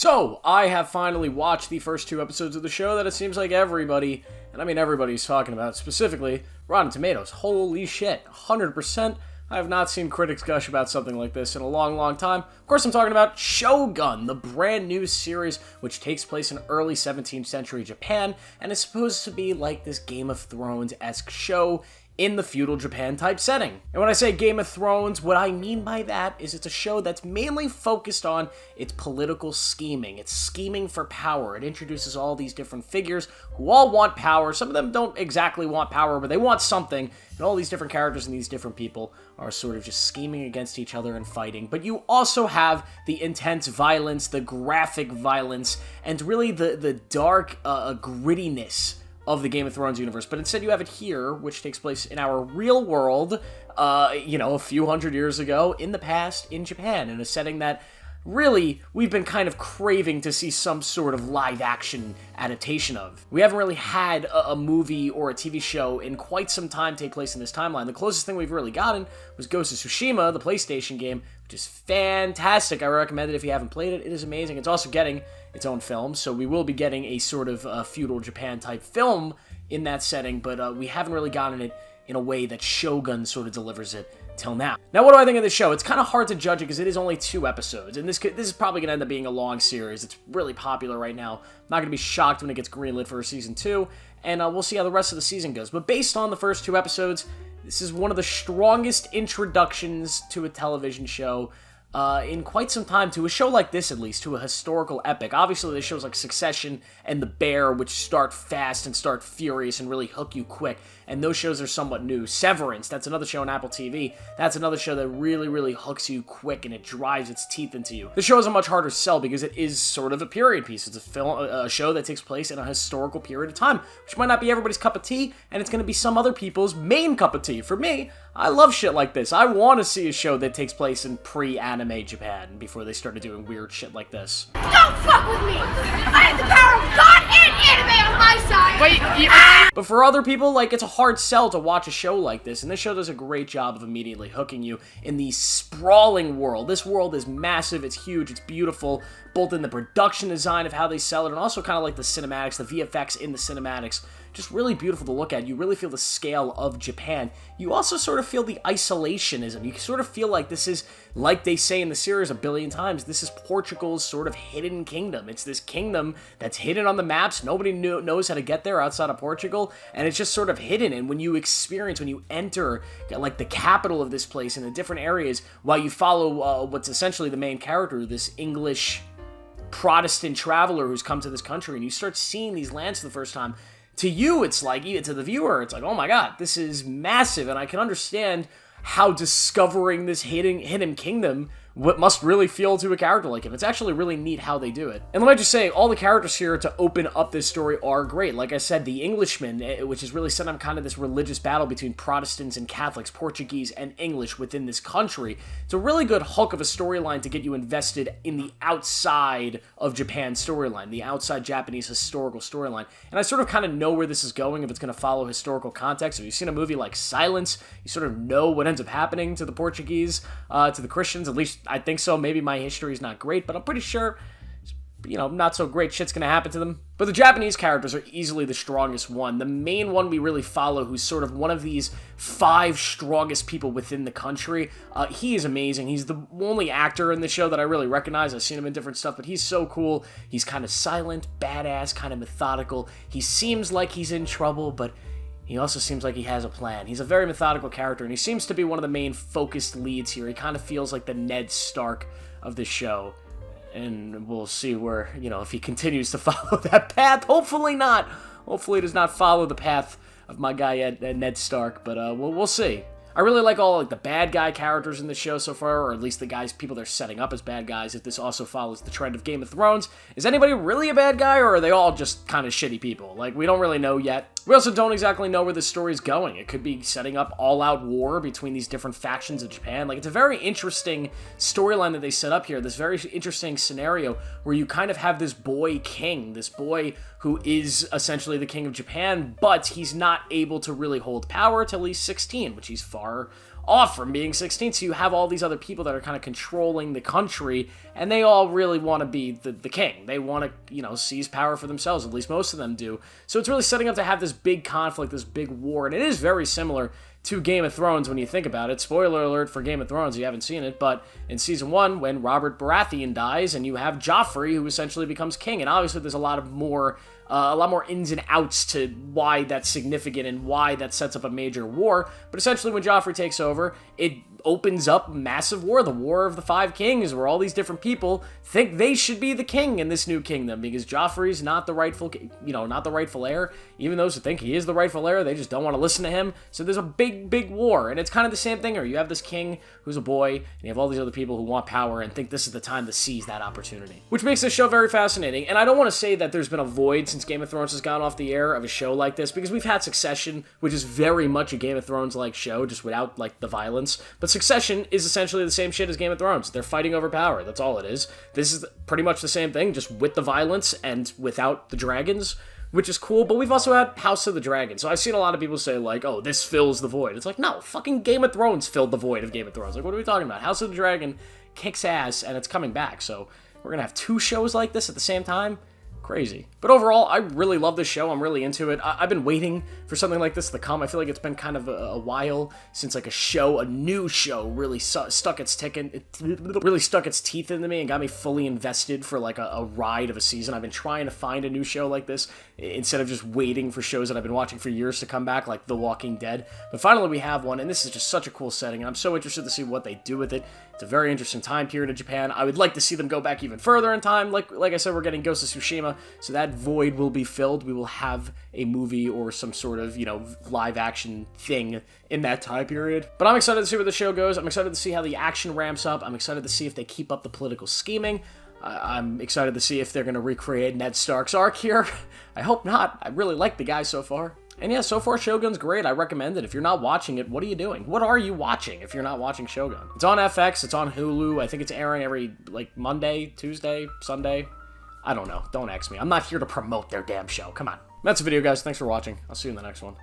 So, I have finally watched the first 2 episodes of the show that it seems like everybody, and I mean everybody's talking about, specifically Rotten Tomatoes. Holy shit, 100%. I have not seen critics gush about something like this in a long, long time. Of course, I'm talking about Shogun, the brand new series which takes place in early 17th century Japan and is supposed to be like this Game of Thrones-esque show in the feudal Japan type setting. And when I say Game of Thrones, what I mean by that is it's a show that's mainly focused on its political scheming. It's scheming for power. It introduces all these different figures who all want power. Some of them don't exactly want power, but they want something. And all these different characters and these different people are sort of just scheming against each other and fighting. But you also have the intense violence, the graphic violence, and really the dark grittiness of the Game of Thrones universe, but instead you have it here, which takes place in our real world, a few hundred years ago, in the past, in Japan, in a setting that really we've been kind of craving to see some sort of live-action adaptation of. We haven't really had a movie or a TV show in quite some time take place in this timeline. The closest thing we've really gotten was Ghost of Tsushima, the PlayStation game, which is fantastic. I recommend it if you haven't played it. It is amazing. It's also getting its own film, so we will be getting a sort of feudal Japan-type film in that setting, but we haven't really gotten it in a way that Shogun sort of delivers it till now. Now, what do I think of this show? It's kind of hard to judge it because it is only 2 episodes, and this is probably going to end up being a long series. It's really popular right now. I'm not going to be shocked when it gets greenlit for a season 2, and we'll see how the rest of the season goes. But based on the first 2 episodes, this is one of the strongest introductions to a television show in quite some time, to a show like this at least, to a historical epic. Obviously, there's shows like Succession and The Bear, which start fast and start furious and really hook you quick, and those shows are somewhat new. Severance, that's another show on Apple TV. That's another show that really, really hooks you quick, and it drives its teeth into you. The show is a much harder sell because it is sort of a period piece. It's a show that takes place in a historical period of time, which might not be everybody's cup of tea, and it's going to be some other people's main cup of tea. For me, I love shit like this. I want to see a show that takes place in pre-anime Japan before they started doing weird shit like this. Don't fuck with me! I have the power of God and anime on my side! But for other people, like, it's a hard sell to watch a show like this, and this show does a great job of immediately hooking you in the sprawling world. This world is massive, it's huge, it's beautiful, both in the production design of how they sell it, and also kind of like the cinematics, the VFX in the cinematics. Just really beautiful to look at. You really feel the scale of Japan. You also sort of feel the isolationism. You sort of feel like this is, like they say in the series a billion times, this is Portugal's sort of hidden kingdom. It's this kingdom that's hidden on the maps. Nobody knows how to get there outside of Portugal, and it's just sort of hidden. And when you enter like the capital of this place in the different areas, while you follow what's essentially the main character, this English Protestant traveler who's come to this country, and you start seeing these lands for the first time, to you, it's like, to the viewer, it's like, oh my god, this is massive, and I can understand how discovering this hidden kingdom what must really feel to a character like him. It's actually really neat how they do it. And let me just say, all the characters here to open up this story are great. Like I said, the Englishman, which is really set up kind of this religious battle between Protestants and Catholics, Portuguese and English within this country. It's a really good hook of a storyline to get you invested in the outside of Japan storyline, the outside Japanese historical storyline. And I sort of kind of know where this is going, if it's going to follow historical context. If you've seen a movie like Silence, you sort of know what ends up happening to the Portuguese, to the Christians. At least I think so. Maybe my history is not great, but I'm pretty sure, not so great shit's gonna happen to them. But the Japanese characters are easily the strongest one. The main one we really follow, who's sort of one of these 5 strongest people within the country, he is amazing. He's the only actor in the show that I really recognize. I've seen him in different stuff, but he's so cool. He's kind of silent, badass, kind of methodical. He seems like he's in trouble, but he also seems like he has a plan. He's a very methodical character, and he seems to be one of the main focused leads here. He kind of feels like the Ned Stark of the show. And we'll see where, if he continues to follow that path. Hopefully not. Hopefully he does not follow the path of my guy Ned Stark, but we'll see. I really like all the bad guy characters in the show so far, or at least the people they're setting up as bad guys, if this also follows the trend of Game of Thrones. Is anybody really a bad guy, or are they all just kind of shitty people? We don't really know yet. We also don't exactly know where this story is going. It could be setting up all-out war between these different factions of Japan. It's a very interesting storyline that they set up here, this very interesting scenario where you kind of have this boy king, this boy who is essentially the king of Japan, but he's not able to really hold power till he's 16, which he's far off from being 16. So you have all these other people that are kind of controlling the country, and they all really want to be the king. They want to, you know, seize power for themselves. At least most of them do. So it's really setting up to have this big conflict, this big war, and it is very similar to Game of Thrones when you think about it. Spoiler alert for Game of Thrones, you haven't seen it, but in Season 1, when Robert Baratheon dies, and you have Joffrey, who essentially becomes king, and obviously there's a lot more ins and outs to why that's significant and why that sets up a major war, but essentially when Joffrey takes over, it opens up a massive war, the War of the Five Kings, where all these different people think they should be the king in this new kingdom, because Joffrey's not the rightful, not the rightful heir. Even those who think he is the rightful heir, they just don't want to listen to him. So there's a big war, and it's kind of the same thing here. You have this king who's a boy, and you have all these other people who want power and think this is the time to seize that opportunity, which makes this show very fascinating. And I don't want to say that there's been a void since Game of Thrones has gone off the air of a show like this, because we've had Succession, which is very much a Game of Thrones-like show, just without, like, the violence. But Succession is essentially the same shit as Game of Thrones. They're fighting over power. That's all it is. This is pretty much the same thing, just with the violence and without the dragons, which is cool. But we've also had House of the Dragon. So I've seen a lot of people say, like, oh, this fills the void. It's like, no, fucking Game of Thrones filled the void of Game of Thrones. Like, what are we talking about? House of the Dragon kicks ass, and it's coming back. So we're gonna have 2 shows like this at the same time? Crazy. But overall, I really love this show. I'm really into it. I've been waiting for something like this to come. I feel like it's been kind of a while since like a new show really stuck its teeth into me and got me fully invested for like a ride of a season. I've been trying to find a new show like this instead of just waiting for shows that I've been watching for years to come back, like The Walking Dead. But finally we have one, and this is just such a cool setting, and I'm so interested to see what they do with it. It's a very interesting time period in Japan. I would like to see them go back even further in time. Like I said, we're getting Ghost of Tsushima, so that void will be filled. We will have a movie or some sort of, live action thing in that time period. But I'm excited to see where the show goes. I'm excited to see how the action ramps up. I'm excited to see if they keep up the political scheming. I'm excited to see if they're going to recreate Ned Stark's arc here. I hope not. I really like the guy so far. And yeah, so far Shogun's great. I recommend it. If you're not watching it, what are you doing? What are you watching if you're not watching Shogun? It's on FX, it's on Hulu. I think it's airing every, Monday, Tuesday, Sunday. I don't know. Don't ask me. I'm not here to promote their damn show. Come on. That's the video, guys. Thanks for watching. I'll see you in the next one.